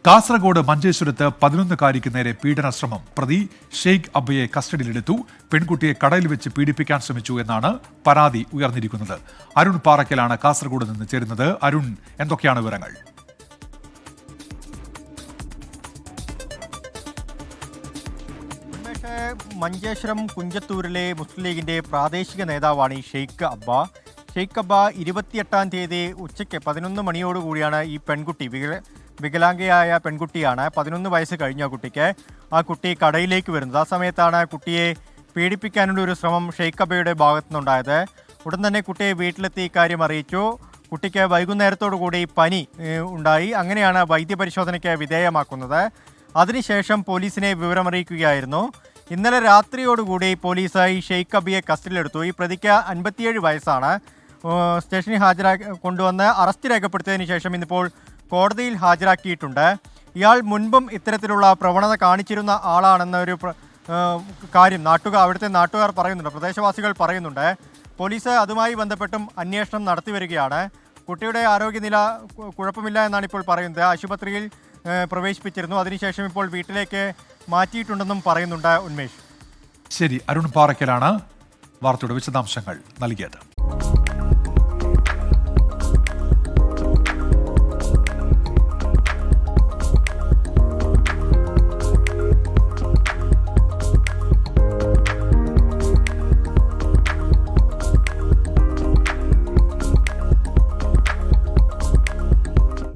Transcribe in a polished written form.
കാസർഗോഡ് മഞ്ചേശ്വരത്ത് 11-കാരിക്ക് നേരെ പീഡനശ്രമം. പ്രതി ഷെയ്ഖ് അബ്ബയെ കസ്റ്റഡിയിലെടുത്തു. പെൺകുട്ടിയെ കടയിൽ വെച്ച് പീഡിപ്പിക്കാൻ ശ്രമിച്ചു എന്നാണ് പരാതി ഉയർന്നിരിക്കുന്നത്. അരുൺ പാറയ്ക്കലാണ് കാസർഗോഡ് നിന്ന് ചേരുന്നത്. അരുൺ, എന്തൊക്കെയാണ് വിവരങ്ങൾ? മഞ്ചേശ്വരം കുഞ്ചത്തൂരിലെ മുസ്ലിം ലീഗിന്റെ പ്രാദേശിക നേതാവാണ് ഈ ഷെയ്ഖ് അബ്ബ. ഷെയ്ഖ് അബ്ബ 28-ാം തീയതി ഉച്ചയ്ക്ക് 11 മണിയോടുകൂടിയാണ് ഈ പെൺകുട്ടി, വികലാംഗയായ പെൺകുട്ടിയാണ്, 11 വയസ്സ് കഴിഞ്ഞ കുട്ടിക്ക്. ആ കുട്ടി കടയിലേക്ക് വരുന്നത്. ആ സമയത്താണ് കുട്ടിയെ പീഡിപ്പിക്കാനുള്ള ഒരു ശ്രമം ഷെയ്ഖ് അബ്ബയുടെ ഭാഗത്തുനിന്നുണ്ടായത്. ഉടൻ തന്നെ കുട്ടിയെ വീട്ടിലെത്തി ഇക്കാര്യം അറിയിച്ചു. കുട്ടിക്ക് വൈകുന്നേരത്തോടു കൂടി പനി ഉണ്ടായി. അങ്ങനെയാണ് വൈദ്യപരിശോധനയ്ക്ക് വിധേയമാക്കുന്നത്. അതിനുശേഷം പോലീസിനെ വിവരമറിയിക്കുകയായിരുന്നു. ഇന്നലെ രാത്രിയോടുകൂടി പോലീസ് ഈ ഷെയ്ഖ് അബ്ബയെ കസ്റ്റഡിയിലെടുത്തു. ഈ പ്രതിക്ക് 57 വയസ്സാണ്. സ്റ്റേഷനിൽ കൊണ്ടുവന്ന് അറസ്റ്റ് രേഖപ്പെടുത്തിയതിനു ശേഷം ഇന്നിപ്പോൾ കോടതിയിൽ ഹാജരാക്കിയിട്ടുണ്ട്. ഇയാൾ മുൻപും ഇത്തരത്തിലുള്ള പ്രവണത കാണിച്ചിരുന്ന ആളാണെന്നൊരു കാര്യം അവിടുത്തെ നാട്ടുകാർ പറയുന്നുണ്ട്, പ്രദേശവാസികൾ പറയുന്നുണ്ട്. പോലീസ് അതുമായി ബന്ധപ്പെട്ടും അന്വേഷണം നടത്തി വരികയാണ്. കുട്ടിയുടെ ആരോഗ്യനില കുഴപ്പമില്ല എന്നാണ് ഇപ്പോൾ പറയുന്നത്. ആശുപത്രിയിൽ പ്രവേശിപ്പിച്ചിരുന്നു. അതിനുശേഷം ഇപ്പോൾ വീട്ടിലേക്ക് മാറ്റിയിട്ടുണ്ടെന്നും പറയുന്നുണ്ട്. ഉന്മേഷ്. ശരി, അരുൺ പാറയ്ക്കലാണ് വാർത്തയുടെ വിശദാംശങ്ങൾ നൽകിയത്.